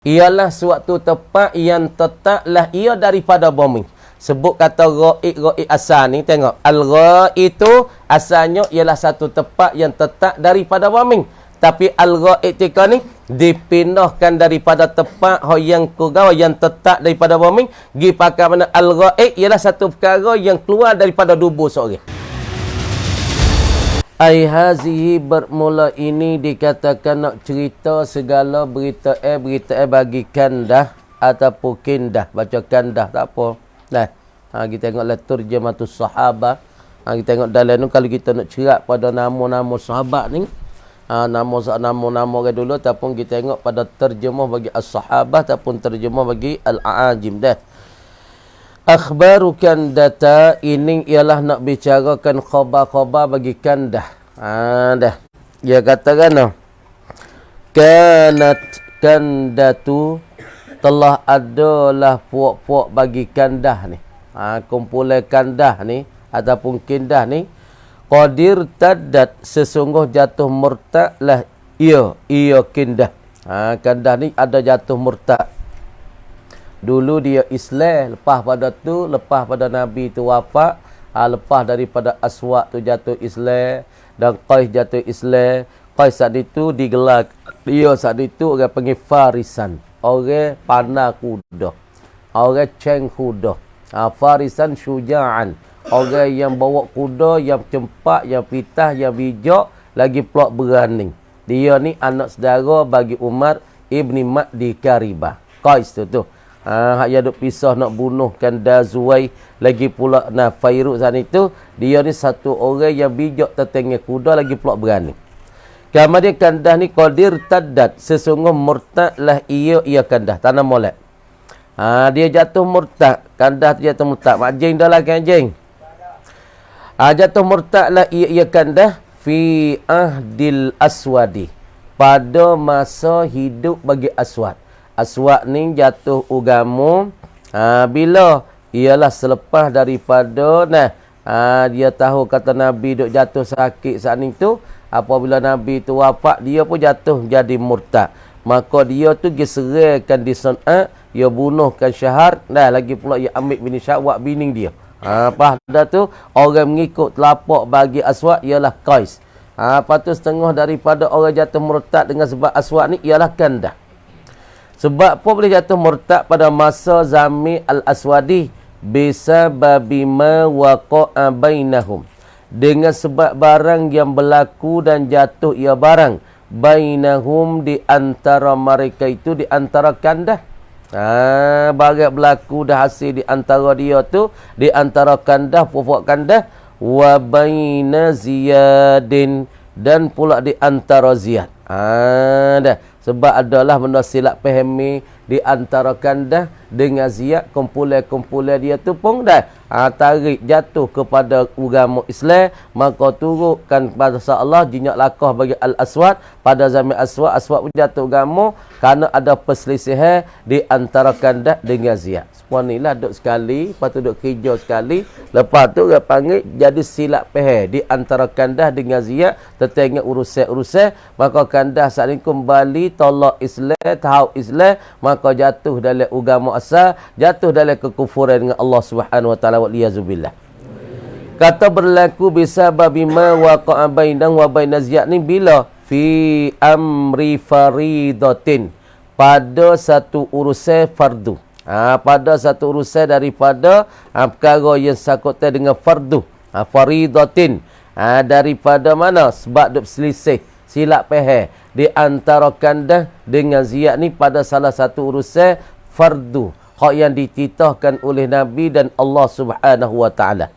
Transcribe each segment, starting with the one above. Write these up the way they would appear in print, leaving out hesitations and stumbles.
ialah suatu tempat yang tetaplah ia daripada bumi. Sebut kata ghaib asal ni, tengok. Al-ghaib itu asalnya ialah satu tempat yang tetap daripada bumi. Tapi al-ghaib tika ni dipindahkan daripada tempat yang kurang yang tetap daripada bumi. Gi pakai mana al-ghaib ialah satu perkara yang keluar daripada tubuh seorang. Ai hazihi bermula ini dikatakan nak cerita segala berita bagi kandah ataupun kindah. Baca kandah tak apa. Nah, kita tengok turjamatus sahabah. Kita tengok dalam tu kalau kita nak cerak pada nama-nama sahabat ni, nama-nama orang dulu ataupun kita tengok pada terjemah bagi as-sahabah ataupun terjemah bagi al-aajim dah. Akhbaru kandata ini ialah nak bicarakan khabar-khabar bagi kandah. Dah. Dia katakan kanat kandatu telah adalah puak-puak bagi kandah ni. Kumpulan kandah ni ataupun kindah ni qadir taddat sesungguh jatuh murtadlah ia kindah. Kandah ni ada jatuh murtad. Dulu dia Islam, lepas pada Nabi tu wafat, lepas daripada Aswad tu jatuh Islam dan Qais jatuh Islam. Qais saat itu digelar, dia saat itu orang panggil Farisan, orang panah kuda, orang ceng kuda. Farisan syuja'an, orang yang bawa kuda yang cepat, yang pitah, yang bijak, lagi pula berani. Dia ni anak saudara bagi Umar ibni Ma'di Karibah. Qais tu. Hak dia duk pisah nak bunuhkan Dazuwai, lagi pula Fairuz saat itu, dia ni satu orang yang bijak tertengah kuda, lagi pula berani. Kemudian kandah ni qadir taddat sesungguh murtadlah ia kandah tanam molek. Dia jatuh murtad, kandah tu jatuh murtad. Majing dah lah kan jing. Jatuh murtadlah ia kandah fi ahdil aswadi, pada masa hidup bagi Aswad. Aswad ni jatuh ugamu bila ialah selepas daripada dia tahu kata Nabi duk jatuh sakit saat itu. Apabila Nabi tu wafat, dia pun jatuh jadi murtad. Maka dia tu diserahkan di San'a, dia bunuhkan Syahar, lagi pula dia ambil bini Syahwat bini dia. Pada tu orang mengikut telapak bagi Aswad ialah Qais. Lepas tu setengah daripada orang jatuh murtad dengan sebab Aswad ni ialah kandah. Sebab apa boleh jatuh murtad pada masa Zami al-Aswadi? Bisa babima waqa'a bainahum, dengan sebab barang yang berlaku dan jatuh ia barang bainahum, di antara mereka itu, di antara kandah. Barang berlaku dah hasil di antara dia tu, di antara kandah, puak kandah, wa baina Ziyadin, dan pula di antara Ziyad. Dah. Sebab adalah benda silap fahami di antara kandah dengan Ziyad, kumpulan-kumpulan dia tu pun dah tarik jatuh kepada agama Islam. Maka turutkan pada Allah jinyak lakah bagi Al-Aswad. Pada zaman Aswad pun jatuh agama kerana ada perselisihan di antara kandah dengan Ziyad. Semua ni lah duduk sekali, lepas tu duduk kerja sekali, lepas tu dia panggil jadi silap faham di antara kandah dengan Ziyad, tertengok urusan-urusan. Maka kandah saat ini kembali tolak Islam, tahu Islam, maka jatuh dalam agama asal, jatuh dalam kekufuran dengan Allah Subhanahu wa taala, wa liyazubillah. Kata berlaku bisa babima waqa'a bainahum wa bain Ziyad ni bila fi amri faridatin, pada satu urusan fardu. Pada satu urusan daripada perkara yang sakutan dengan fardu. Faridatin, daripada mana? Sebab duk selisih, silap faham di antara kandah dengan Ziyad ni pada salah satu urusan fardu, hak yang dititahkan oleh Nabi dan Allah Subhanahu wa taala.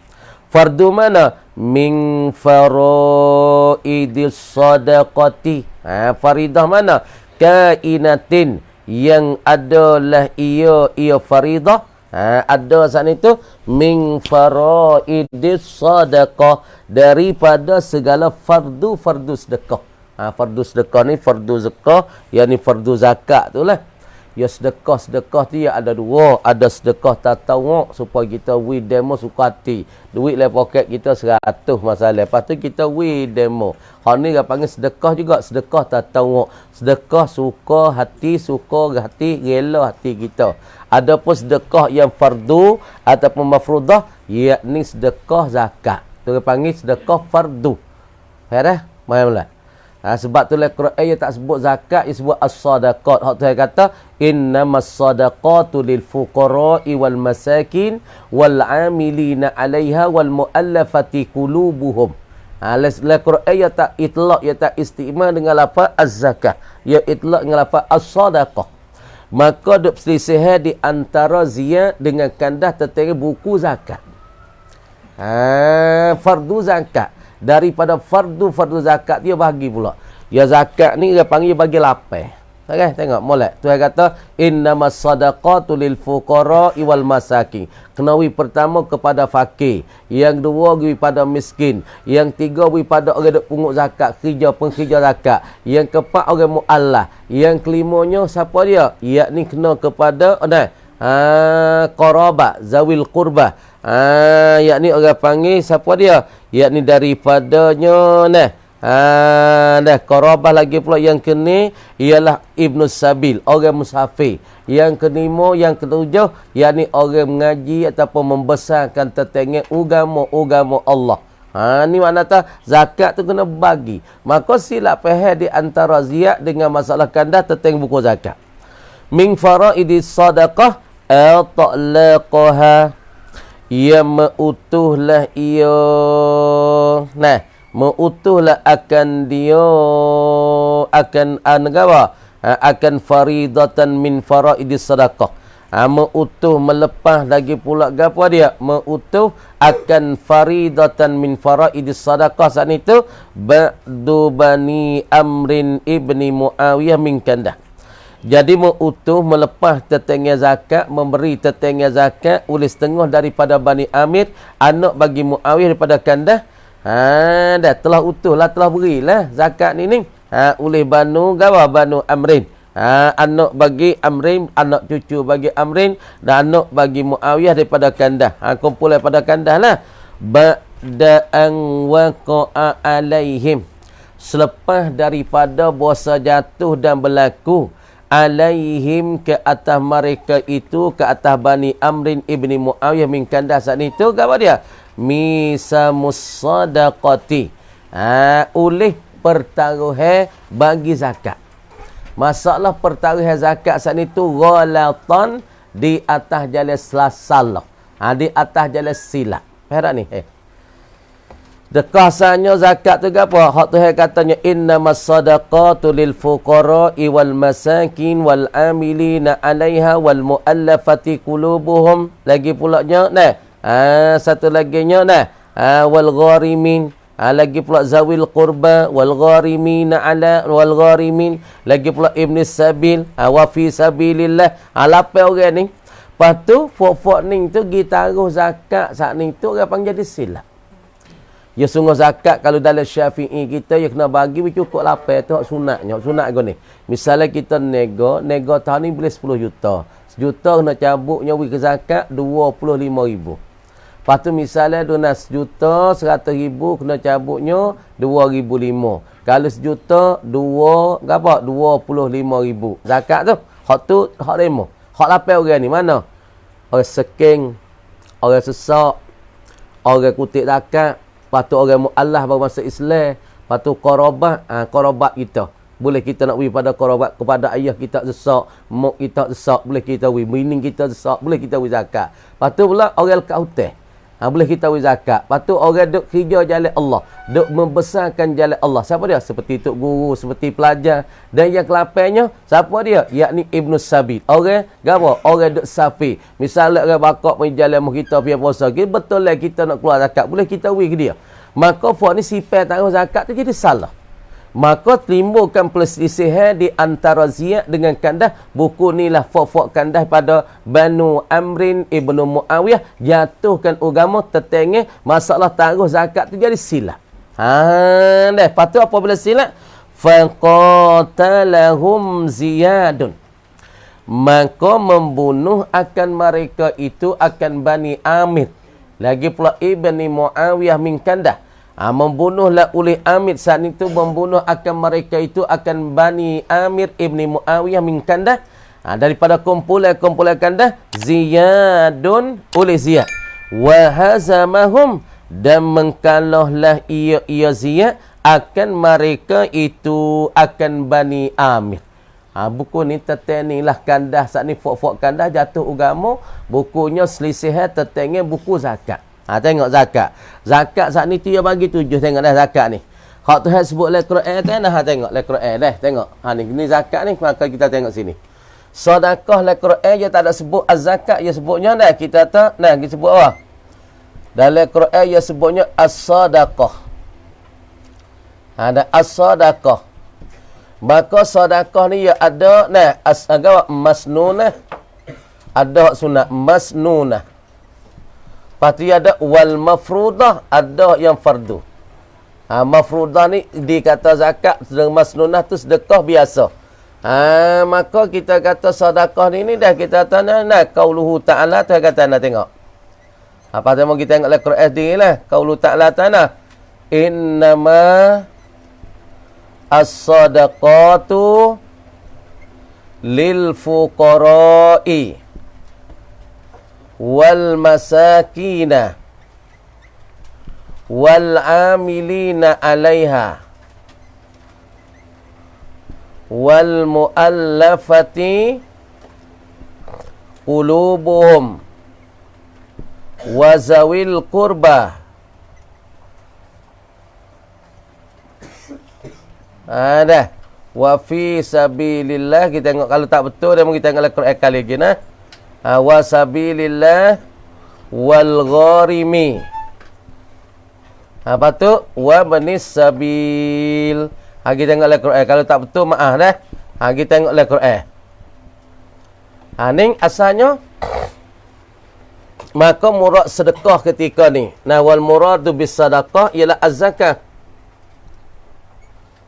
Fardu mana? Min faraidis sadaqati. Faridah mana? Kainatin, yang adalah ia faridah. Ada saat itu min faraidis sadaqah, daripada segala fardu sedekah. Fardu sedekah ni fardu zakah, yakni fardu zakat tu lah. Ya sedekah tu ya ada dua. Ada sedekah tatawuk supaya kita we demo suka hati. Duit dalam poket kita 100 masalah. Lepas tu kita we demo. Hak ni dia panggil sedekah juga. Sedekah tatawuk. Sedekah suka hati, rela hati kita. Adapun sedekah yang fardu ataupun mafrudah, yakni sedekah zakat. Tu dia panggil sedekah fardu. Faham dah? Mana? Sebab tu Quran dia tak sebut zakat, dia sebut as-sadaqat. Hak tu dia kata innamas sadaqatu lil fuqara'i wal masakin wal 'amilina 'alaiha wal mu'allafati qulubuhum. Quran dia tak itlaq, dia tak istimal dengan lafaz az-zakah. Dia itlaq dengan lafaz as-sadaqah. Maka duk perselisihan di antara ziyad dengan kandah tentang buku zakat. Fardu zakat. Daripada fardu zakat dia bagi pula. Ya zakat ni dia panggil bagi lapar. Okay, tengok molek. Tuhan kata innamas sadaqatu lil fuqara'i wal masakin. Kenawi pertama kepada fakir, yang kedua kepada miskin, yang tiga kepada orang duk pungut zakat, pengkerja zakat, yang keempat orang muallah, yang kelimanya siapa dia? Yakni kena kepada qarabat, zawil qurbah. Yakni orang panggil siapa dia? Yakni daripadanya qarabah lagi pula yang kini ialah ibnu sabil, orang musafir. Yang kelima, yang ketujuh, yakni orang mengaji ataupun membesarkan tentang agama Allah. Ni makna zakat tu kena bagi. Maka silap faham di antara ziyad dengan masalah kandah tentang buku zakat. Min faraidis sadaqah at-talaqaha, ia meutuhlah ia meutuhlah akan dia akan faridatan min faraidis sadaqah. Meutuh melepas lagi pula gapo dia? Meutuh akan faridatan min faraidis sadaqah. Saat itu ba'du bani amrin ibni Muawiyah min kandah. Jadi meutuh melepas tetengah zakat, memberi tetengah zakat oleh setengah daripada Bani Amir, anak bagi Muawiyah daripada kandah. Dah telah utuhlah, telah berilah zakat ni. Oleh Banu Amrin. Anak bagi Amrin, anak cucu bagi Amrin, dan anak bagi Muawiyah daripada kandah. Kumpul daripada kandah lah. Ba'da'an waqa'a alaihim. Selepas daripada bosa jatuh dan berlaku alaihim ke atas mereka itu, ke atas Bani Amrin ibni Muawiyah min kandah. Saat itu apa dia? Misamus sadaqati. Oleh pertaruhan bagi zakat. Masalah pertaruhan zakat saat itu ghalatan di atas jalan salah. Di atas jalan silap. Faham ni? Dekahsannya zakat tu apa? Hak Tuhan katanya innamas sadaqatu lil fuqara'i wal masakin wal amilina 'alaiha wal muallafati qulubuhum. Lagi pulanya satu laginya wal gharimin. Lagi pula zawil qurba wal gharimin ala wal gharimin. Lagi pula ibnis sabil wa fi sabilillah. Lapai orang ni. Lepas tu fok-fok ni tu gitaruh zakat saat ni tu orang panggil jadi silap. Ya sungguh zakat kalau dalam Syafi'i kita ya kena bagi cukup lapar tu hak sunatnya. Sunat gini. Misalnya kita nego tahun ni boleh 10 juta. 1 juta kena cabuknya ke zakat 25,000. Lepas tu misalnya dona 1 juta 100,000 kena cabuknya 2,500. Kalau 1 juta 25,000. Zakat tu hak tu hak remo. Hak lapar orang ni mana? Orang seking, orang sesak, orang kutip zakat. Lepas tu orang mu'allah baru masuk Islam. Lepas tu qarabat kita. Boleh kita nak pergi pada qarabat kepada ayah kita sesak, mak kita sesak, boleh kita pergi. Bini kita sesak, boleh kita pergi zakat. Lepas tu pula orang lekat hutang. Boleh kita pergi zakat. Lepas tu orang duk kerja jalan Allah. Duk membesarkan jalan Allah. Siapa dia? Seperti tok guru, seperti pelajar. Dan yang kelapannya, siapa dia? Yakni Ibnu Sabil. Orang duk safi. Misalnya orang bakak pergi jalan kita pergi puasa. Betul lah kita nak keluar zakat. Boleh kita pergi ke dia. Maka fak ni sifat taruh zakat tu jadi salah. Maka timbulkan perselisihan di antara ziyad dengan kandah. Buku ni lah fok-fok kandah pada Banu Amrin ibnu Muawiyah jatuhkan agama tertengah masalah taruh zakat tu jadi silap. Lepas tu apabila silap faqatalahum ziyadun. maka membunuh akan mereka itu akan Bani Amir. Lagi pula Ibni Muawiyah min Kandah. Membunuhlah oleh Amir saat itu, membunuh akan mereka itu akan Bani Amir Ibni Muawiyah min Kandah. Daripada kumpulan Kandah, Ziyadun oleh Ziyad. Wa hazamahum, dan mengkalahlah ia Ziyad akan mereka itu akan Bani Amir. Buku ni tertenilah Kandah saat ni, fok Kandah jatuh agama. Bukunya selisih tertengah buku zakat. Tengok zakat. Zakat saat ni tu dia bagi 7. Tengok dah zakat ni. Hak tu sebut le Quran tanah, tengok le Quran dah. Tengok. Ni zakat ni, maka kita tengok sini. Sedekah le Quran dia tak ada sebut az-zakat, dia sebutnya dah kita tak. Nah, kita sebut apa? Dalam Quran dia sebutnya as-sadaqah. Ada as-sadaqah. Maka sedekah ni ya ada masnunah, ada sunat masnunah. Pasti ada wal mafrudah, ada yang fardu. Mafrudah ni dikata zakat, sedang masnunah tu sedekah biasa. Maka kita kata sedekah ni dah kita tanya qauluhu ta'ala, tu kata nak tengok. Apa temu kita tengok Al-Quran sendirilah. Qauluhu ta'ala tanah innama as-sadaqatu lil fuqara'i wal masakina wal amilina 'alaiha wal mu'allafati qulubuhum wa zawil qurbah. Dah. Wa fi sabilillah, kita tengok kalau tak betul dia kita tengok Al-Quran kali lagi nah. Wa sabilillah wal gharimi. Apa tu? Wa banis sabil. Kita tengok Al-Quran kalau tak betul maaf dah. Kita tengok Al-Quran. Ni asalnya maka murad sedekah ketika ni. Wal muradu bis sadaqah ialah az-zakah.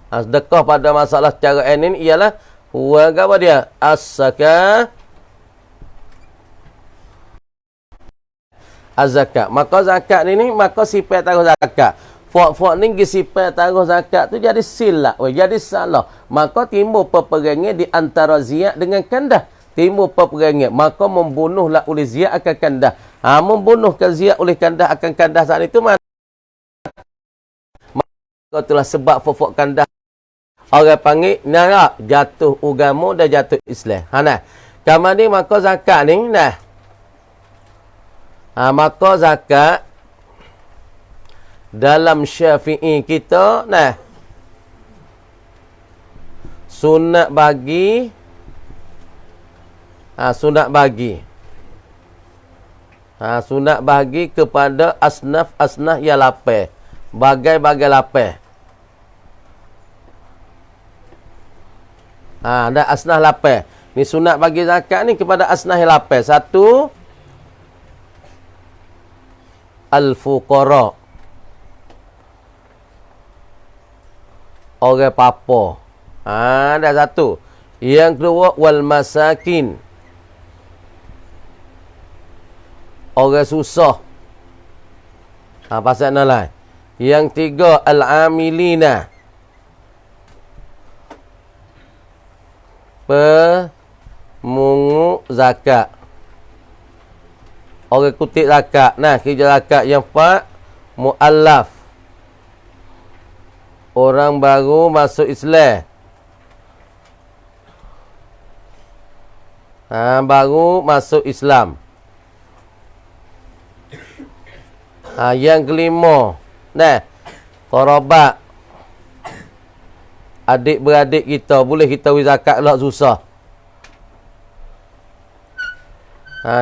Sedekah pada masalah cara ini ialah huwa apa dia? As-zakah. Az-zakat. Maka zakat ni maka sifat taruh zakat. Fok ni sifat taruh zakat tu jadi silap, jadi salah. Maka timbul peperangan di antara Ziyad dengan Kandah. Timbul peperangan, maka membunuhlah oleh Ziyad akan Kandah. Membunuhkan Ziyad oleh Kandah akan Kandah saat itu mana? Maka itulah sebab fok Kandah orang panggil jatuh agama dan jatuh Islam. Kamar ni maka zakat ni maka zakat dalam Syafi'i kita sunat bagi sunat bagi kepada asnaf yang lapar, bagai-bagai lapar. Ada asnaf lapar. Ni sunat bagi zakat ni kepada asnaf yang lapar. Satu, al-fuqara. Orang papa. Ada satu. Yang kedua, wal masakin. Orang susah. Pasal nak. Yang tiga, al-amilina. Pemungut zakat. Orang kutip zakat. Kerja zakat. Yang empat, mu'allaf. Orang baru masuk Islam. Baru masuk Islam. Yang kelima, qarabat. Adik-beradik kita, boleh kita beri zakat lah susah.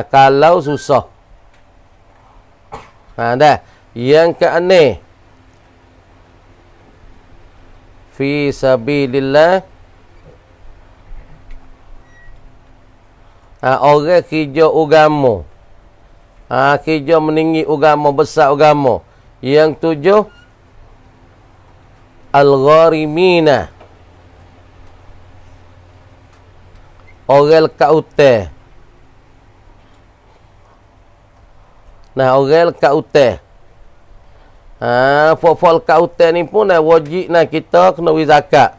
Kalau susah. Yang keenam, fi sabilillah. Orang kerja agama. Kerja meninggi agama, besar agama. Yang tujuh, al-gharimina. Orang kat hotel. Nah, orang kat hotel. Fol kat hotel ni pun dah wajib nah kita kena beri zakat.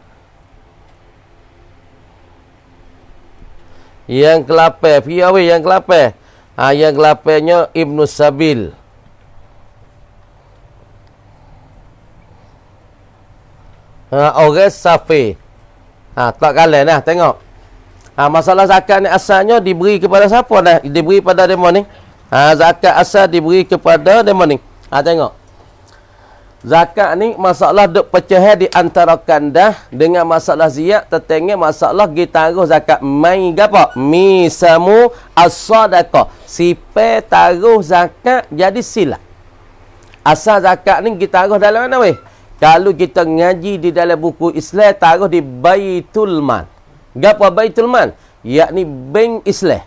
Yang ke-8, piawi yang ke-8. Yang ke-8-nya Ibnu Sabil. Orang safi. Tak kalah nah, tengok. Masalah zakat ni asalnya diberi kepada siapa dah? Diberi pada demo ni. Zakat asal diberi kepada demo ni. Tengok. Zakat ni masalah duk pecah di antara kandah dengan masalah ziyad tertengah masalah gitaruh zakat mai gapo? Misamu as-sadaqah. Sipai taruh zakat jadi silap. Asal zakat ni kita taruh dalam mana weh? Kalau kita ngaji di dalam buku Islam taruh di Baitul Mal. Gapo Baitul Mal? Yakni bank Islam.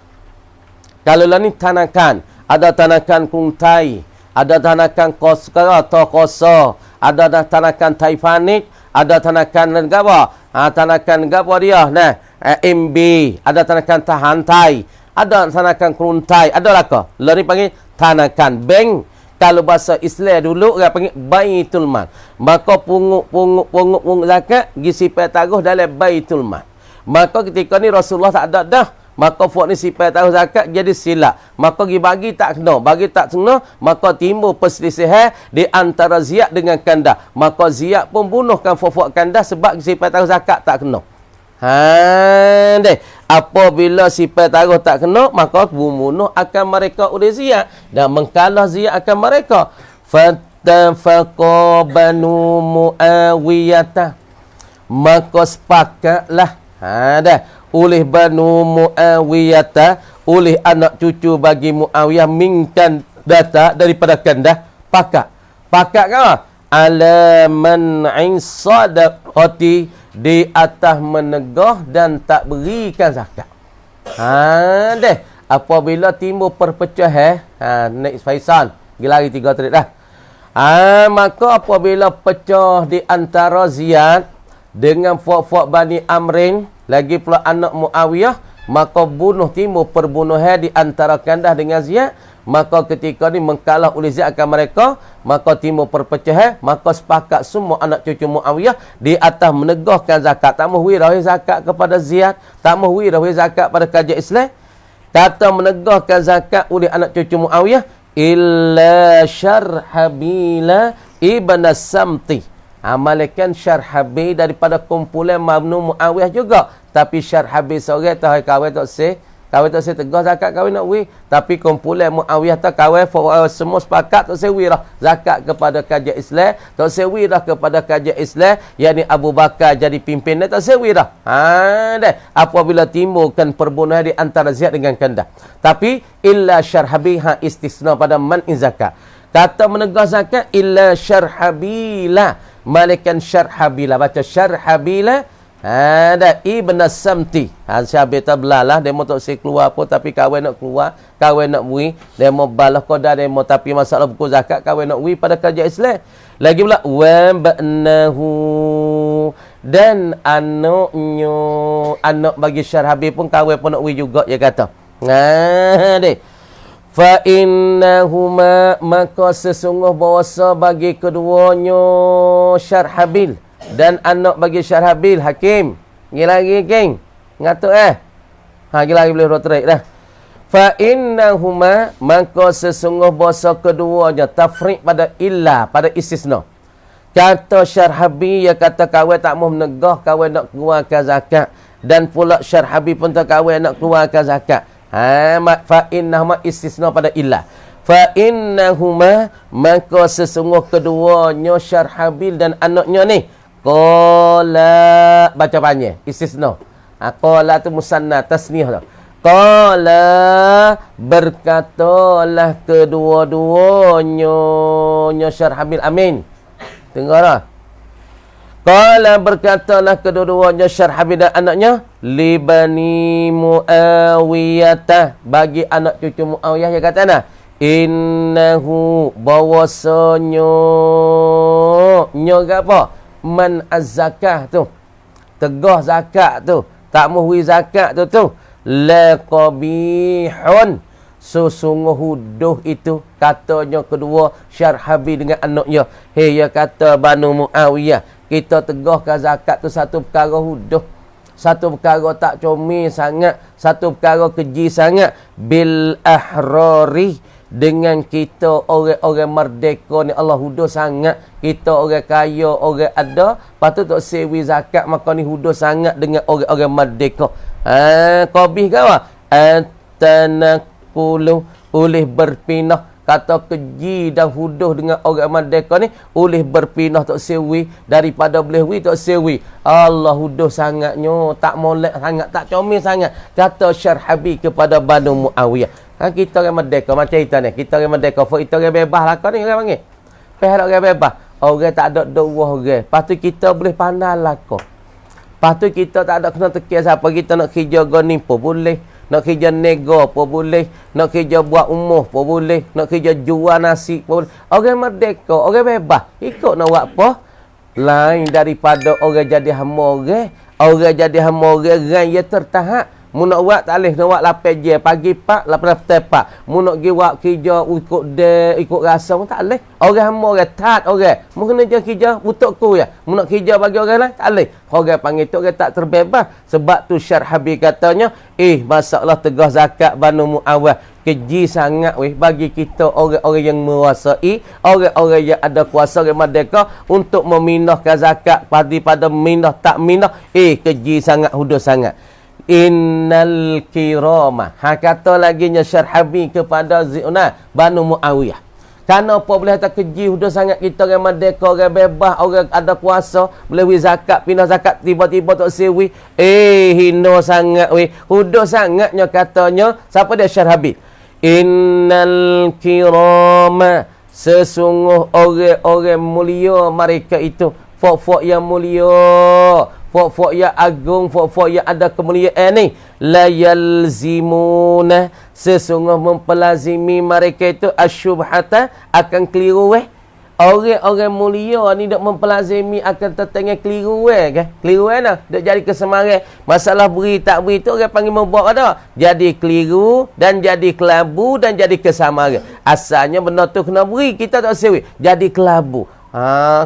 Kalau lah ni tanakan, ada tanakan kuntai, ada tanakan koskara atau koso, ada tanakan taifanik, ada tanakan gapo? Tanakan gapo dia? Nah, MB, ada tanakan tahantai, ada tanakan kuntai, ada laka. Lah ni panggil tanakan bank. Kalau bahasa Islam dulu orang panggil Baitul Mal. Maka pungut zakat gisipai taruh dalam Baitul Mal. Maka ketika ni Rasulullah tak ada dah. Maka fuak ni sipai taruh zakat jadi silap. Maka bagi tak kena. Bagi tak kena, maka timbul perselisihan di antara ziyad dengan kandah. Maka ziyad pun bunuhkan fuak kandah sebab sipai taruh zakat tak kena. Apabila sipai taruh tak kena, maka bunuh akan mereka oleh ziyad dan mengkalah ziyad akan mereka. Fattafaqa Banu Muawiyah. Maka sepakatlah oleh Banu Muawiyah, oleh anak cucu bagi Muawiyah minkan data daripada kandah pakat kan ala man'in sadaqati, di atas menegah dan tak berikan zakat. Apabila timbul perpecahan, next Faisal lagi 3 trik dah. Maka apabila pecah di antara Ziyad dengan fuak-fuak Bani Amrin, lagi pula anak Muawiyah, maka timbul perbunuhan di antara kandah dengan Ziyad. Maka ketika ni mengkalah oleh Ziyad akan mereka, maka timbul perpecahan, maka sepakat semua anak cucu Muawiyah di atas menegahkan zakat. Tak mahu wirah zakat kepada Ziyad, tak mahu wirah zakat pada kajian Islam. Kata menegahkan zakat oleh anak cucu Muawiyah illa Syarhabila ibn Samti. Malaikan Syarhabil daripada kumpulan Mabnu Muawiyah juga. Tapi Syarhabil seorang tahu kawin tak sah. Kawin tak sah tegah zakat kawin nak wi. Tapi kumpulan Muawiyah tak kawin semua sepakat tak sah wirah zakat kepada kajian Islam. Tak sah wirah kepada kajian Islam. Yakni Abu Bakar jadi pimpinnya tak sah wirah. Apabila timbulkan perbunuhan di antara Ziyad dengan kandah. Tapi illa Syarhabil istisna pada man'in zakat. Kata menegah zakat illa Syarhabila. Malaikan Syarhabila. Baca Syarhabila. Ibn Samti. Syarhabil tak belalah. Dia mau tak saya keluar pun. Tapi kawan nak keluar. Kawan nak beri. Dia mau balas kodah. Dia mau tapi masalah buku zakat. Kawan nak beri pada kerja Islam. Lagi pula. Wab'nahu. Dan anaknya. Anak bagi Syarhabil pun kawan pun nak beri juga. Dia kata. Fa'innahuma, maka sesungguh bahasa bagi keduanya Syarhabil dan anak bagi Syarhabil Hakim. Lagi geng. Ngatuk lagi boleh rotrek dah. Fa'innahuma, maka sesungguh bahasa keduanya tafriq pada illa, pada istisna. Kata Syarhabil, ya kata kawan tak mahu menegah, kawan nak keluarkan zakat. Dan pula Syarhabil pun tak kawan nak keluarkan zakat. Fa'innahuma istisna pada illa. Fa'innahuma, maka sesungguh keduanya Syarhabil dan anaknya ni qala, baca panjang istisna. Qala tu musanna tasniyah tu. Qala, berkatalah kedua-duanya Syarhabil. Amin. Dengar tak? Qala, berkatalah kedua-duanya Syarhabil dan anaknya li Bani Muawiyah, bagi anak cucu Muawiyah. Dia kata nah, innahu, bahwasanya apa? Man az-zakah tu, tegah zakat tu, tak muhwi zakat tu la qabihun, sesungguh huduh itu. Katanya kedua Syarhabi dengan anaknya, hei, ya kata Banu Muawiyah, kita tegahkan zakat tu satu perkara huduh, satu perkara tak comel sangat, satu perkara keji sangat. Bil ahrari, dengan kita orang-orang merdeka ni Allah huduh sangat. Kita orang kaya, orang ada, patut tak sewi zakat, maka ni huduh sangat dengan orang-orang merdeka. Qabih ke apa? Atanakulu, oleh berpinah. Kata keji dan huduh dengan orang merdeka ni, oleh berpinah tak sewi, daripada boleh wi tak sewi. Allah huduh sangatnya, tak molek sangat, tak comel sangat. Kata Syarhabi kepada Banu Muawiyah. Kita orang merdeka macam kita ni. Kita orang merdeka, kita orang bebas lah kau ni orang panggil. Pihak orang bebas. Orang tak ada dua orang. Lepas tu kita boleh pandai lah kau. Lepas tu kita tak ada kena tekir siapa. Kita nak kerja gonipo boleh. Nak kerja nego pun boleh. Nak kerja buat umuh pun boleh. Nak kerja jual nasi pun boleh. Orang merdeka, orang bebas. Ikut nak buat apa? Lain daripada orang jadi hamba orang. Orang jadi hamba orang yang tertahan. Mu nak buat tak boleh, nak buat 8 je pagi pak, 8 tepak. Mu nak pergi buat kerja ikut rasa pun tak boleh. Orang hamba orang tat orang. Mu kena je kerja untukku ya. Mu nak kerja bagi orang lain tak boleh. Orang panggil tu orang tak terbebas. Sebab tu Syarhabi katanya, masalah tegah zakat Banu Muawiyah keji sangat bagi kita orang-orang yang menguasai, orang-orang yang ada kuasa, orang merdeka untuk meminahkan zakat daripada minah tak minah. Keji sangat, huduh sangat. Innal kirama. Kata laginya Syarhabi kepada Banu Muawiyah. Kenapa boleh tak keji huduh sangat kita orang merdeka, orang bebas, orang ada kuasa, boleh zakat, pindah zakat tiba-tiba tak sewi. Hina sangat huduh sangatnya katanya. Siapa dia Syarhabi? Innal kirama, sesungguh orang-orang mulia mereka itu, fok-fok yang mulia, fok-fok yang agung, fok-fok yang ada kemuliaan ni, la yalzimuna, sesungguh mempelazimi mereka itu asyubhata, akan keliru Orang-orang mulia ni dok mempelazimi akan tertengah keliru kan? Keliru nah, dok jadi kesemarang. Masalah beri tak beri tu orang panggil membuat ada. Jadi keliru dan jadi kelabu dan jadi kesemarang. Asalnya benda tu kena beri, kita tak sewi. Jadi kelabu.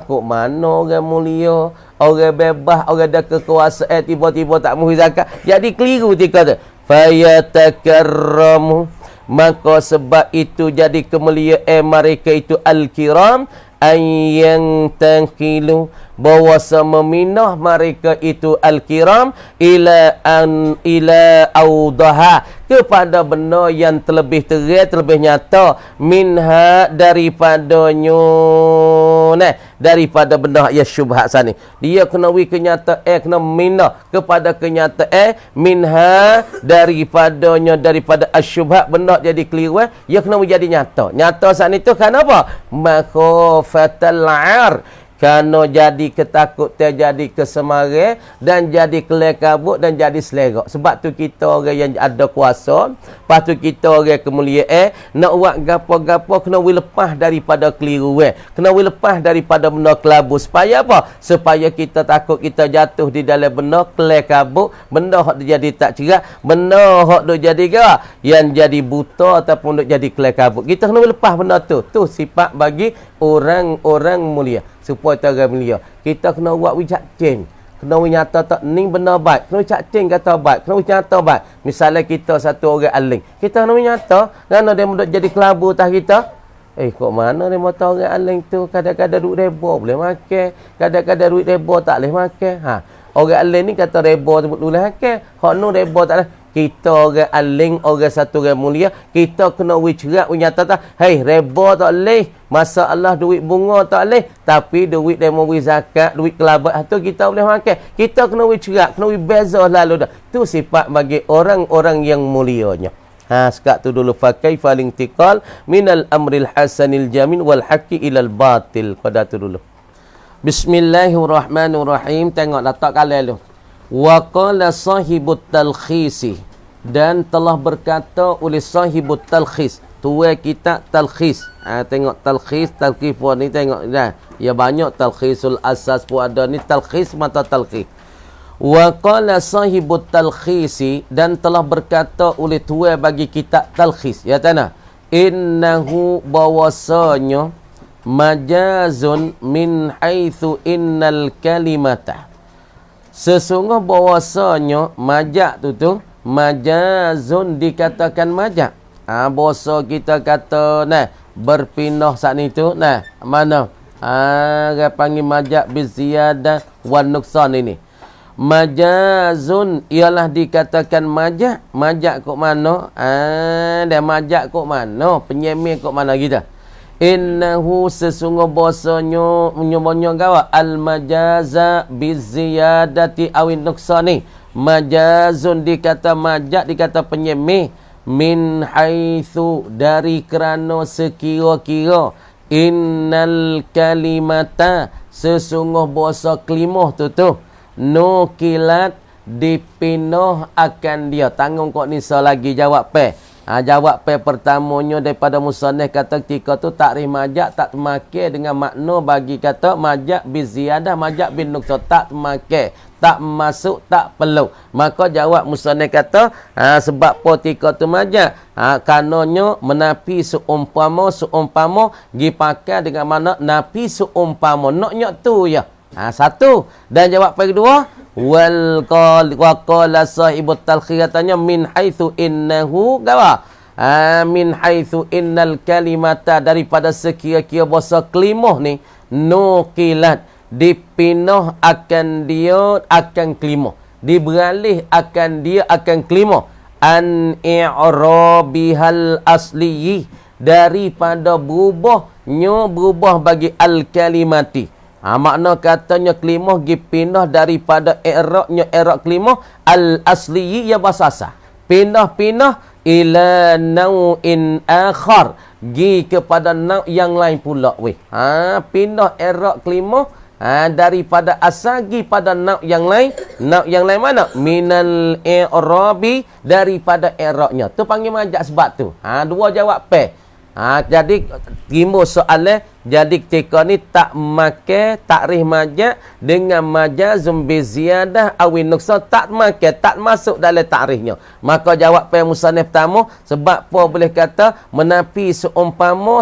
Kok mana orang mulia, orang bebas, orang ada kekuasaan tiba-tiba tak mau zakat. Jadi keliru tika tu. Fayatakarramu, maka sebab itu jadi kemuliaan mereka itu al-kiram, yang tangkilu, bahawa meminah mereka itu al-kiram ila audaha, kepada benda yang terlebih terang, terlebih nyata, minha daripadanya, daripada benda yang syubhat sana. Dia kena kenyataan, kena minah kepada kenyataan, minha daripadanya, daripada asyubhat, benda jadi keliru, dia kena jadi nyata. Nyata sana itu kenapa? Makhafatal ar, kerana jadi ketakut, terjadi kesemarang dan jadi kelekabut dan jadi selera. Sebab tu kita orang yang ada kuasa, lepas tu kita orang kemuliaan, nak buat gapo-gapo kena lepas daripada keliru, kena lepas daripada benda kelabu. Supaya apa? Supaya kita takut kita jatuh di dalam benda kelekabut, benda hak jadi tak cerah, benda hak duk jadi yang jadi buta ataupun duk jadi kelekabut. Kita kena lepas benda tu. Tu sifat bagi orang-orang mulia. Supaya orang mulia, kita kena buat wijak ceng, kena nyata tak ni benda baik, kena wijak ceng kata baik, kena nyata baik. Misalnya kita satu orang aling, kita kena nyata, kerana dia mudah jadi kelabu tah kita. Kok mana dia mata orang aling tu, kadang-kadang duit reba boleh makan, kadang-kadang duit reba tak boleh makan. Orang aling ni kata reba tu boleh makan, hak nu reba tak boleh. Kita orang aling, orang satu orang mulia, kita kena wicerak nyata tak, reba tak boleh, masalah duit bunga tak boleh, tapi duit demo zakat, duit kelabat tu kita boleh makan. Kita kena wicerak, kena beza lalu dah. Tu sifat bagi orang-orang yang mulianya. Sekat tu dulu, fa kaifa lintiqal minal amril hasanil jamin wal haqqi ilal batil. Pada tu dulu. Bismillahirrahmanirrahim. Tengok letak kalian tu. Wa qala sahibut talkhisi, dan telah berkata oleh sahibut talkhis, tua kita talkhis. Tengok talkhis pun ni tengok dah. Ya banyak talkhisul asas pun ada ni, talkhis mata talkhis. Wa qala sahibut talkhisi, dan telah berkata oleh tua bagi kitab talkhis, ya tanah, innahu bahwasanya majazun min haitsu innal kalimata, sesungguh bahwasanya majak tu majazun dikatakan majak. Bahasa kita kata nah berpindah saat ni tu nah mana dia panggil majak biziyadah wan nuqsan. Ini majazun ialah dikatakan majak. Majak kok mana? Dan majak kok mana? Penyemih kok mana kita? Innahu sesungguh bahasanya menyebutnya gawa al majaza biziyadati awin nuqsani. Majazun dikata majak, dikata penyemih, min haitsu dari kerana sekira-kira, innal kalimata sesungguh bahasa kelimah tu nukilat dipindah akan dia. Tanggung kok nisa lagi jawab jawab pertamanya daripada musannif kata ketika tu takrif majak tak termakai dengan makna bagi kata majak biziyadah, majak bin nuqsah, tak termakai, tak masuk, tak perlu. Maka jawab musannif kata sebab apa ketika tu majak kanonnya menapi seumpama dipakai dengan mana napi seumpama naknya tu ya. Satu. Dan jawab yang kedua, wa qala sahibut talkhis katanya min haitsu innahu gawa min haitsu innal kalimata daripada sekira-kira bahasa kelimah ni nuqilat dipindah akan dia akan kelimah, diberalih akan dia akan kelimah, an i'rabihal asliyi daripada berubah bagi al kalimati. Makna katanya kelimah dipindah daripada i'rabnya i'rab kelimah al asliyi ya bahasa asal, pindah ila nau'in akhar, gi kepada nau' yang lain pula pindah i'rab kelimah daripada asal gi pada nau' yang lain. Nau' yang lain mana? Minal i'rabi, daripada i'rabnya. Tu panggil majak sebab tu. Dua jawab jadi timbul soalan, jadi ketika ni tak makai takrif majak dengan majazum biziyadah awin nuqsan, tak makai, tak masuk dalam takrifnya. Maka jawab musannif pertama sebab apa boleh kata menapi seumpama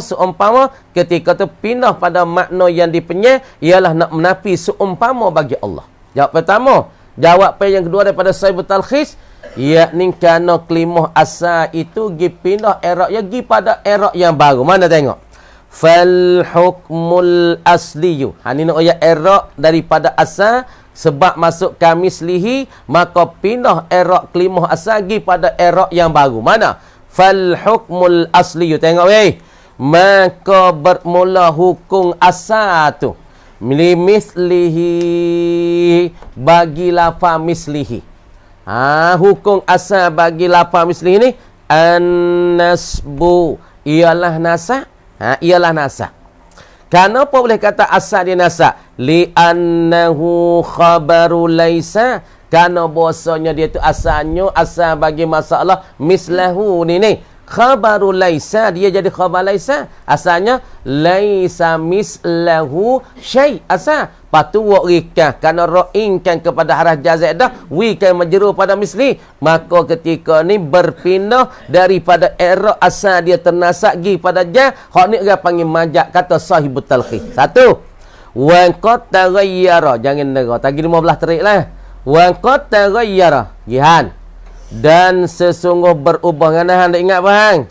ketika tu pindah pada makna yang dipenyai ialah nak menapi seumpama bagi Allah. Jawab pertama. Jawab yang kedua daripada sahibut talkhis, yakni kerana kelimah asal itu dipindah i'rab yang gi pada i'rab yang baru. Mana tengok? Fal hukmul asliyu. Ni nak ayat i'rab daripada asal sebab masuk kamislihi, maka pindah i'rab kelimah asal gi pada i'rab yang baru. Mana? Fal hukmul asliyu. Tengok maka bermula hukum asal tu mislihi bagi lafaz mislihi. Hukum asal bagi lafaz mislihi ni an-nasbu ialah nasab. Ialah nasab. Kenapa boleh kata asal dia nasab? Li annahu khabaru laisa, kerana bahasanya dia tu asalnya asal bagi masalah mislahu ni. Khabaru laisa, dia jadi khabar laisa. Asalnya laisa mislahu syai' asal. Patu wa rikah, kerana ra'inkan kepada haraf jazadah, wikan majrur pada misli. Maka ketika ni berpindah daripada i'rab asal dia ternasab gi pada ja. Hak ni dia panggil majak, kata sahibut talkhis. Satu. Wa qad taghayyara, jangan dengar. Tadi 15 terik lah. Wa qad taghayyara. Jihan. Dan sesungguh berubah. Ngana hendak ingat bang?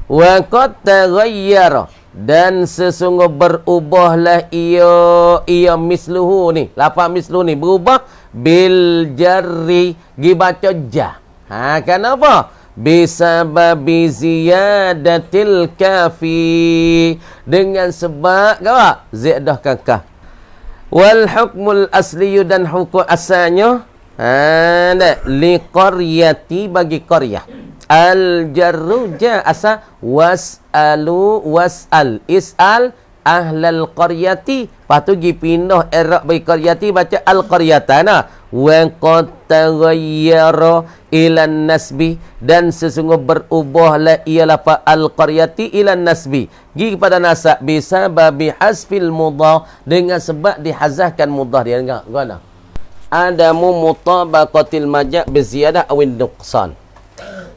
Wa qad taghayyara, dan sesungguh berubahlah ia misluhu ni. Lafaz misluhu ni berubah bil jarri, dibaca jah. Kenapa? Bisababi ziyadatil kafi, dengan sebab apa? Ziyadah kakah. Wal hukmul asliyu, dan hukum asalnya li qaryati, bagi qaryah. Al jarru ja asa was'alu was'al is'al ahlal qaryati. Patu gi pindah i'rab bagi qaryati baca al qaryatana. Wa qad taghayyara ila nasbi, dan sesungguh berubahlah ialah fa al qaryati ila nasbi, gi kepada nasab bisa babi hasfil mudhaf, dengan sebab dihazahkan mudhaf dia. Enggak guna adamu mutabaqatil majaz bi ziyadah awin nuqsan.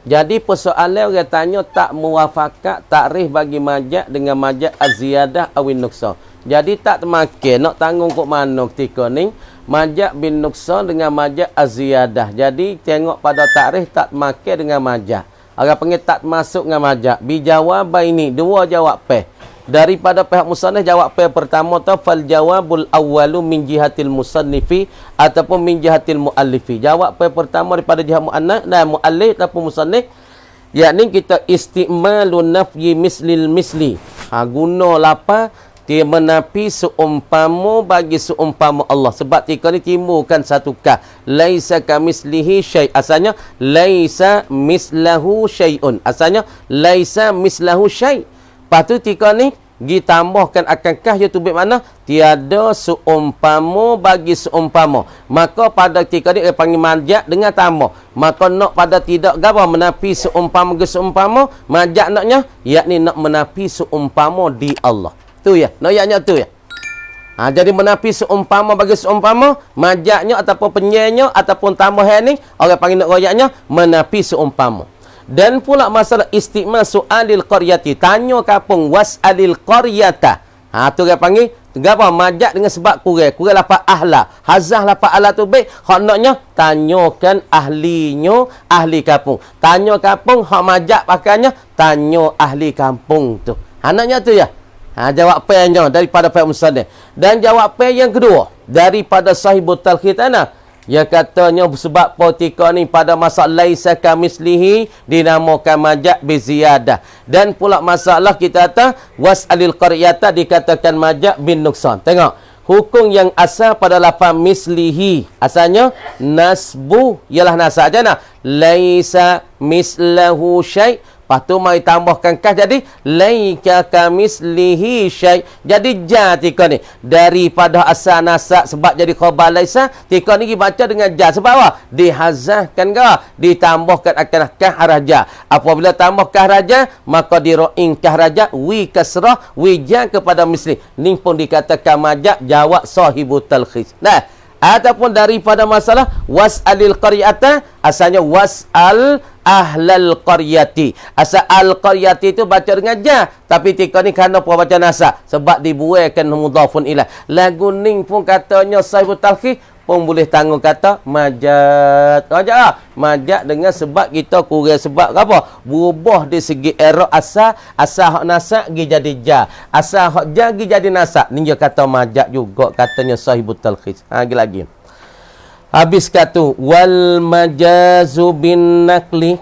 Jadi persoalan orang tanya tak muwafaqat takrif bagi majaz dengan majaz az-ziyadah awin nuqsan. Jadi tak termakin nak tanggung kok mana ketika ni majaz bin nuqsan dengan majaz az-ziyadah. Jadi tengok pada takrif tak termakin dengan majaz. Orang panggil tak masuk dengan majaz. Bi jawabaini, dua jawab pe. Daripada pihak musannif jawab pe pertama tu fal jawabul awwalu min jihatil musannifi ataupun min jihatil muallifi. Jawab pe pertama daripada jihad muannaf dan muallif ataupun musannif, yakni kita istimalun nafyi mislil misli. Guna lapa dia menapi seumpama bagi seumpama Allah. Sebab tika ni timbulkan satu kah. Laisa kamislihi syai'. Asalnya laisa mislahu syai'un. Asalnya laisa mislahu syai'. Lepas tu tika ni ditambahkan akan kah iaitu bermakna tiada seumpama bagi seumpama. Maka pada tika ni panggil majaz dengan tambah. Maka nak pada tidak gapo menapi seumpama bagi seumpama, majaz naknya yakni nak menapi seumpama di Allah. Tu ya, noyaknya tu ya. Jadi menapi seumpama bagi seumpama, majaznya ataupun penyenya ataupun tambahan ni orang panggil nak royaknya menapi seumpama. Dan pula masalah istimal su'alil qaryati, tanya kampung was'alil qaryata. Tu orang panggil apa majaz dengan sebab kurang lafaz ahla. Hazah lafaz ahla tu baik, hak naknya tanyakan ahlinya ahli kampung. Tanya kampung hak majaz pakainya tanya ahli kampung tu. Naknya tu ya. Jawab P-nya daripada pihak musannif. Dan jawab P yang kedua daripada sahibut talkhis tanah, yang katanya sebab potika ni pada masalah laisa kamislihi dinamakan majaz bi ziyadah. Dan pula masalah kita kata was'alil qaryata dikatakan majaz bin nuqsan. Tengok hukum yang asal pada lafaz mislihi asalnya nasbu ialah nasab jana laisa mislahu syai'. Lepas tu mari tambahkan kah jadi laika kamislihi syai'. Jadi ja tika ni daripada asal nasab sebab jadi khabar laisa, tika ni dibaca dengan ja sebab apa? Dihazahkan ke ditambahkan akan kah raja. Apabila tambah kah raja maka diro'in kah raja wi kasrah wi ja kepada misli. Ni pun dikatakan majaz jawab sahibut talkhis. Nah, ataupun daripada masalah was'alil qaryata asalnya was'al ahlal qaryati. Asal al-qaryati itu baca dengan ja, tapi tika ni kerana apa baca nasab sebab dibuaikan mudhafun ilah. Lagu ni pun katanya sahibut talkhis pun boleh tanggung kata majaz. Majaz dengan sebab kita kurang sebab apa? Berubah di segi i'rab asal hak nasab gi jadi ja. Asal hak ja gi jadi nasab. Ni dia kata majaz juga katanya sahibut talkhis. Lagi. Habis kata wal majazu bin nakli,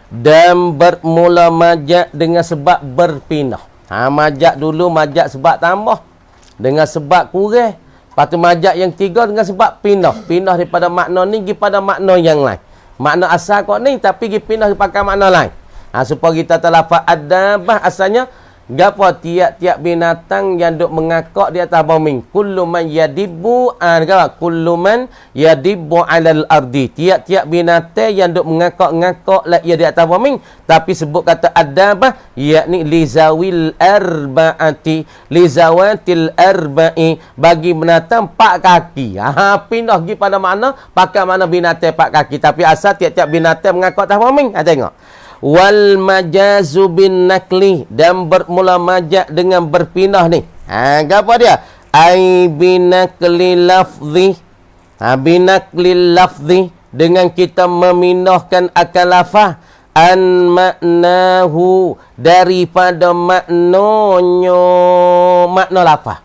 dan bermula majaz dengan sebab berpindah. Majaz dulu majaz sebab tambah dengan sebab kurang. Lepas tu majaz yang tiga dengan sebab pindah. Pindah daripada makna ni pergi pada makna yang lain. Makna asal kau ni tapi pergi pindah pakai makna lain. Supaya kita terlafaz adabah asalnya gapo tiap-tiap binatang yang duk mengakak di atas bumi. Kullu man yadibbu kullu man yadibbu 'alal ardi. Tiap-tiap binatang yang duk mengakak-ngakak lah ia di atas bumi, tapi sebut kata adabah yakni lizawil arba'ati, lizawatil arba'i, bagi binatang 4 kaki. Pindah pergi pada makna pakai makna binatang 4 kaki, tapi asal tiap-tiap binatang mengakak atas bumi. Tengok wal majazu bin nakli, dan bermula majaz dengan berpindah ni. Apa dia? Ai binakli lafzi. Binakli lafzi, dengan kita memindahkan akal lafaz an maknahu, daripada maknanya makna lafaz.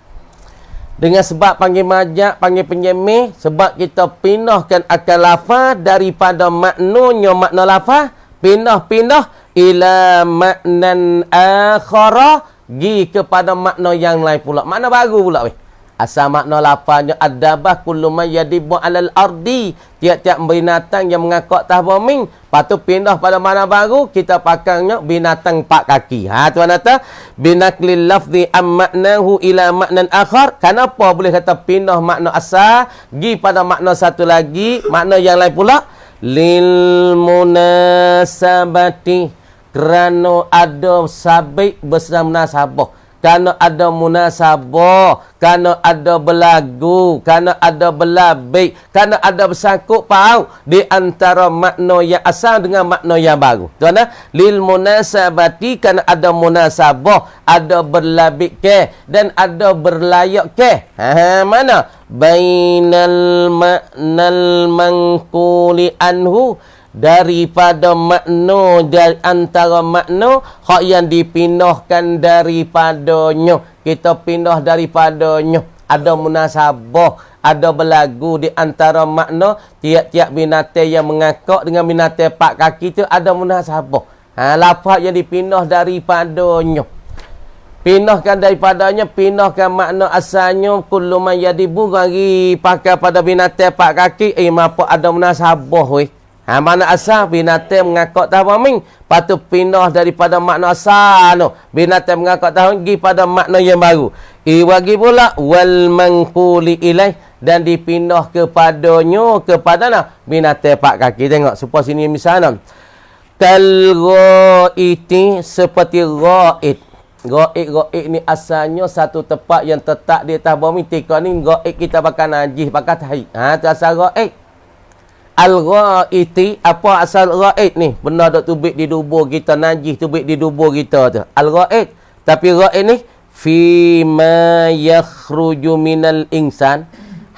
Dengan sebab panggil majaz, panggil penyemih, sebab kita pindahkan akal lafaz daripada maknanya makna lafaz, pindah-pindah ila maknan akhara, gi kepada makna yang lain pula, makna baru pula weh. Asal makna lafaznya adabah kullu man yadibbu 'alal ardi, tiap-tiap binatang yang mengakak atas bumi. Lepas tu pindah pada makna baru, kita pakainya binatang 4 kaki. Tuan kata binaklil lafzi am maknahu ila maknan akhar. Kenapa boleh kata pindah makna asal gi pada makna satu lagi, makna yang lain pula? Lil munasabati, kerana ada sabit bersama munasabah. kerana ada munasabah, kerana ada berlagu, kerana ada berlabik, kerana ada bersangkut paut di antara makna yang asal dengan makna yang baru. Tuan-tuan, lil munasabati, kerana ada munasabah, ada berlabik ke dan ada berlayak ke. Mana? Bainal maknal mangkuli anhu, daripada makna, dari antara makna hak yang dipindahkan daripadanya, kita pindah daripadanya. Ada munasabah, ada berlagu di antara makna tiap-tiap binatang yang mengakak dengan binatang empat kaki tu ada munasabah. Lafaz yang dipindah daripadanya, pindahkan daripadanya, pindahkan makna asalnya kullu man yadibu, bagi pakai pada binatang empat kaki, apa ada munasabah weh. Mana asal binatang mengakak tahun patut pindah daripada makna asal no. Binatang mengakak tahun pergi pada makna yang baru. Bagi pula wal mangkuli ilaih, dan dipindah kepadanya, kepada nah binatang empat kaki. Tengok supaya sini misalnya kal ghaiti, seperti ghaid. Ghaid ni asalnya satu tempat yang tetap di atas bumi. Tika ni ghaid kita pakai najis, pakai tahi. Tu asal ghaid. Al-ghaiti, apa asal ghaid ni? Benda dok tubik di dubur kita, najis tubik di dubur kita tu. Al-ghaid. Tapi ghaid ni fi ma yakhruju minal insan.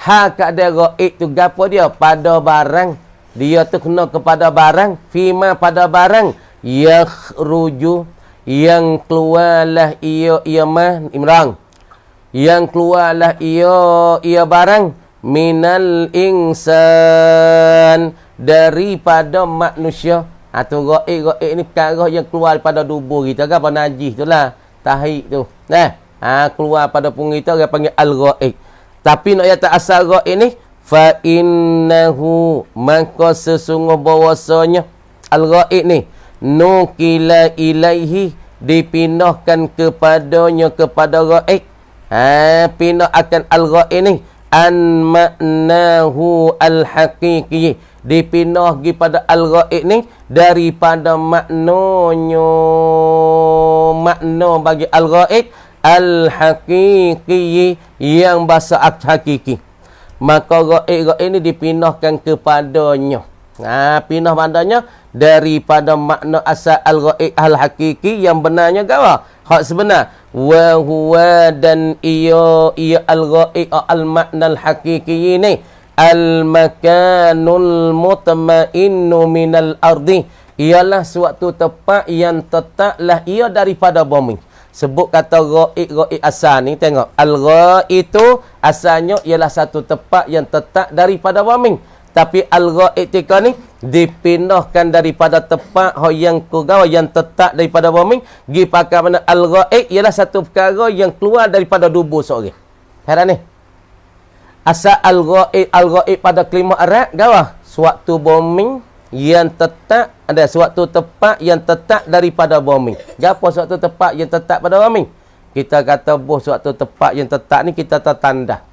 Kada ghaid tu gapo dia? Pada barang. Dia tu kena kepada barang. Fi ma, pada barang. Yakhruju, yang keluarlah ia mah Imran. Yang keluarlah ia barang minal insan, daripada manusia. Tu ghaib ni perkara yang keluar daripada tubuh kita, apa najis tu lah, tahi tu. Keluar pada punggung kita, orang panggil al-ghaib. Tapi nak kata asal ghaib ni, fa innahu, maka sesungguh bahawasanya al-ghaib ni nukila ilaihi, dipindahkan kepadanya, kepada ghaib. Pindah akan al-ghaib ni an maknahu al-haqiqi, dipindah pergi pada al-ghaib ni daripada maknanya, makna bagi al-ghaib al-haqiqi, yang bahasa hakiki. Maka ghaib ni dipindahkan kepadanya. Pindah padanya daripada makna asal al-ghaib al-haqiqi, yang benarnya gawa hak sebenar. Wa huwa, dan ia al-ghaib al-makna al-haqiqi ni al-makanul mutmainnu minal ardi, ialah suatu tempat yang tetaplah ia daripada bumi. Sebut kata ghaib asal ni, tengok al-ghaib itu asalnya ialah satu tempat yang tetap daripada bumi. Tapi al-ghaib tika ni dipindahkan daripada tempat yang kugawa, yang tetap daripada bumi, pergi pakai mana al-ghaib ialah satu perkara yang keluar daripada tubuh seorang. Heran ni. Asal al-ghaib pada kalimah Arab gawa suatu bumi yang tetap, ada suatu tempat yang tetap daripada bumi. Gapo suatu tempat yang tetap pada bumi? Kita kata suatu tempat yang tetap ni kita tertanda.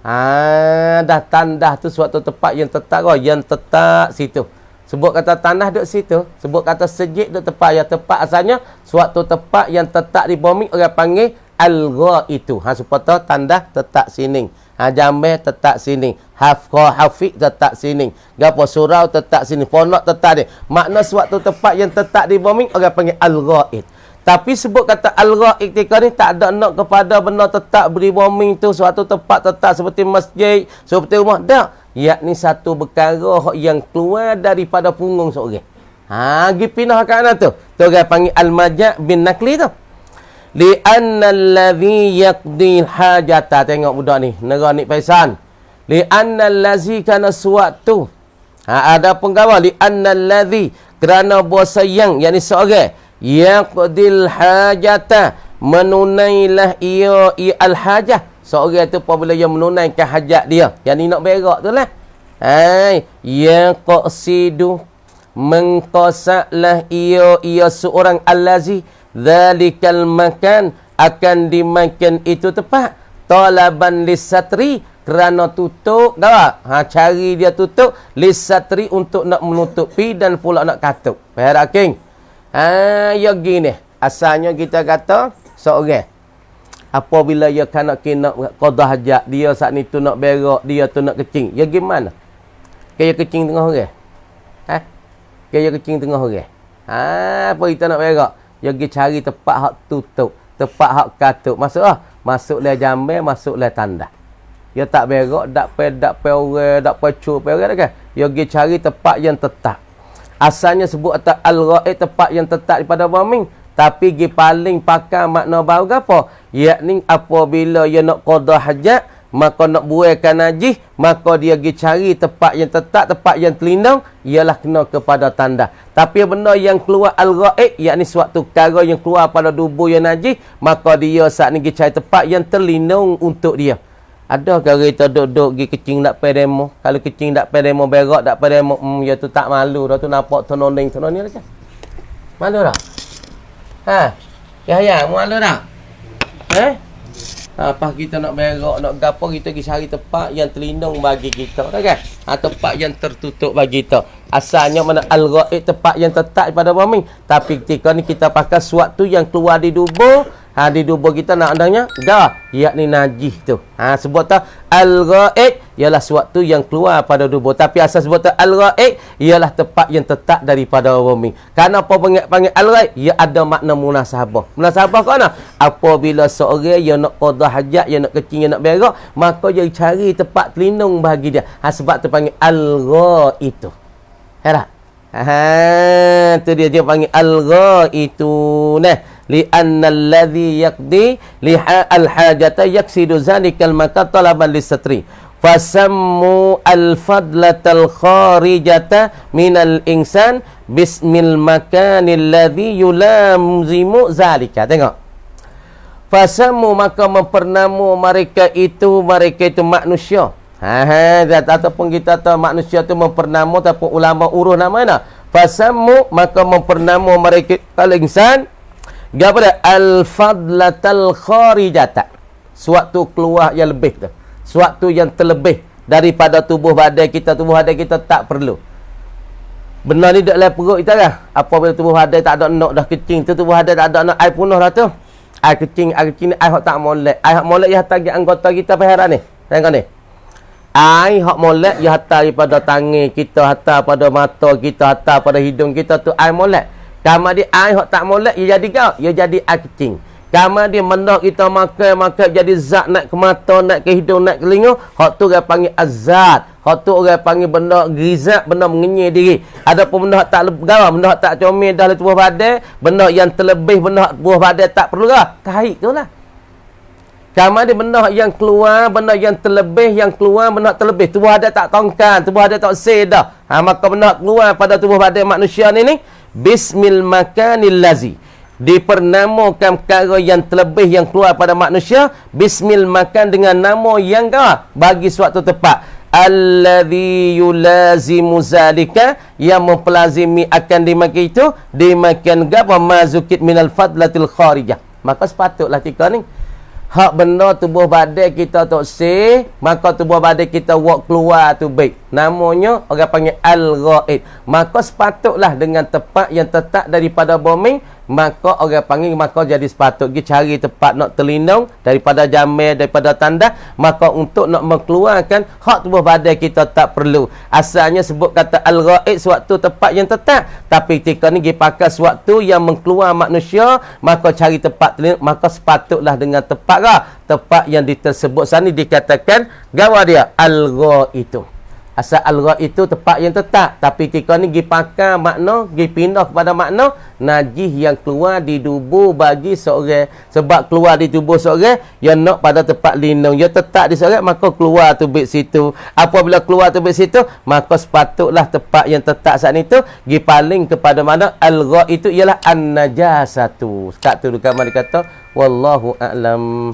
Dah tandah tu suatu tempat yang tetap, yang tetap situ. Sebut kata tanah duduk situ. Sebut kata sejid duduk tempat. Yang tepat asalnya suatu tempat yang tetap di bumi, orang panggil al-ghaib itu. Supaya tandah tetap sini. Jambe tetap sini. Hafiq tetap sini. Gapo surau tetap sini. Ponok tetap ni. Makna suatu tempat yang tetap di bumi, orang panggil al-ghaib. Tapi sebut kata al-ghaib ketika ni tak ada nak kepada benda tetap beri bombing tu, suatu tempat tetap seperti masjid, seperti rumah. Tak. Yakni satu perkara yang keluar daripada punggung seorang. Pergi pindah ke mana tu? Tu orang panggil al-majak bin nakli tu. Li'anna alladhi yaqdi hajata. Tengok budak ni. Negara ni paisan. Li'anna allazi kana suatu. Ada penggawa. Li'anna alladhi. Kerana bahasa yang ni seorang. Yaqdil hajata, menunailah ia al-hajah. Seorang tu apabila dia menunaikan hajat dia, yang ni nak berak tu lah. Yaqsidu, mengqasaklah ia seorang allazi zalikal makan, akan dimakan itu tempat. Talaban lisatri, kerana tutup cari dia tutup lisatri, untuk nak menutupi dan pula nak katuk. Faham king? Ya gini. Asalnya kita kata seorang apabila ia kanak kena qada hajat, dia saat ni tu nak berak, dia tu nak kecing, ya gimana? Kaya kecing tengah orang. Kaya kecing tengah orang. Apa kita nak berak? Ya pergi cari tempat hak tutup, tempat hak katuk. Masuk le jambe, masuk le tanda. Ya tak berak, dak pe orang, dak pe cu pe orang kan. Ya pergi cari tempat yang tetap. Asalnya sebut atas al-ghaib, tempat yang tetap daripada bumi. Tapi dia paling pakai makna baru apa? Yakni apabila dia nak qada hajat, maka nak buaikan najis, maka dia pergi cari tempat yang tetap, tempat yang terlindung, ialah kena kepada tanda. Tapi benda yang keluar al-ghaib, yakni suatu perkara yang keluar pada tubuh yang najis, maka dia saat ni pergi cari tempat yang terlindung untuk dia. Ada kalau kita duduk pergi kecing nak pergi demo. Kalau kecing tak pergi demo, berak tak pergi demo, ya tu tak malu dah tu, nampak tononing lah kan. Malu dah? Ya, malu dah? Apa kita nak berak, nak gapo, kita pergi cari tempat yang terlindung bagi kita, kan? Tempat yang tertutup bagi kita. Asalnya mana al-ghaib, tempat yang tetap pada bumi. Tapi ketika ni kita pakai suatu yang keluar di tubuh, di tubuh kita nak adanya yakni najis tu. Sebut tak al-ghaib ialah suatu yang keluar pada tubuh. Tapi asal sebut tak al-ghaib ialah tempat yang tetap daripada bumi. Kenapa panggil al-ghaib? Ia ada makna munasabah. Munasabah ke mana? Apabila seorang yang nak qada hajat, yang nak kecing, yang nak berak, maka dia cari tempat terlindung bagi dia. Sebab tu panggil al-ghaib itu. Tu dia panggil al-ghaib itu. Li'anna alladhi yaqdi liha al-hajata yaksidu zalikal maka talaban lisatri fasammu al-fadlatal kharijata minal insan bismil makanil ladhi yulamzimu zalika. Tengok, fasammu maka mempernamu mereka itu manusia. Ataupun kita tahu manusia itu mempernamu, ataupun ulama uruh namanya. Fasammu maka mempernamu mereka al-insan kepada al-fadlatal kharijata, suatu keluar yang lebih tu, suatu yang terlebih daripada tubuh badan kita. Tubuh badan kita tak perlu benda ni dalam perut kita kan. Apabila tubuh badan tak ada nak dah kecing tu, tubuh badan tak ada nak air penuh dah tu, air kecing air hak tak molek, air hak molek ia hantar anggota kita paharan ni. Tengok ni, air hak molek ia hantar daripada tangan kita, hantar pada mata kita, hantar pada hidung kita tu, air molek. Kamar dia air hak tak molek, ia jadi kau, ia jadi air kecing. Kamar dia mendak kita makan jadi zat nak ke mata, nak ke hidung, nak ke telinga, hak tu orang panggil azat. Hak tu orang panggil benda gizat, benda mengenyai diri. Adapun benda hak tak garam, benda hak tak comel dalam tubuh badan, benda yang terlebih, benda hak tubuh badan tak perlu lah, tarik tu lah. Kamar dia benda yang keluar, benda yang terlebih, yang keluar benda terlebih. Tubuh badan tak tongkan, tubuh badan tak sedah. Maka benda keluar pada tubuh badan manusia ni bismil makanil lazi, dipernamakan perkara yang terlebih yang keluar pada manusia. Bismil makan dengan nama yang bagi suatu tempat. Alladhi yulazimu zalika, yang mempelazimi akan dimakan itu, dimakan gapa mazukit minal fadlatil kharijah. Maka sepatutlah tika ni hak benda tubuh badan kita tak sih, maka tubuh badan kita buat keluar tu baik. Namanya orang panggil al-ghaib. Maka sepatutlah dengan tempat yang tetap daripada bumi, maka orang panggil, maka jadi sepatut pergi cari tempat nak terlindung daripada jamai, daripada tanda. Maka untuk nak mengeluarkan hak tubuh badan kita tak perlu. Asalnya sebut kata al-ghaib suatu tempat yang tetap, tapi ketika ni dia pakai suatu yang mengeluar manusia, maka cari tempat terlindung. Maka sepatutlah dengan tempat yang tersebut sana dikatakan gawa dia al-ghaib itu. Asal al-ghaib itu tempat yang tetap, tapi ketika ni dia pakai makna, dia pindah kepada makna najis yang keluar di tubuh bagi seorang. Sebab keluar di tubuh seorang yang nak pada tempat lindung, dia tetap di seorang, maka keluar tu bit situ. Apabila keluar tu bit situ, maka sepatutlah tempat yang tetap saat itu dia paling kepada mana al-ghaib itu ialah an-najasatu. Sekat tu kamar dia kata wallahu a'lam.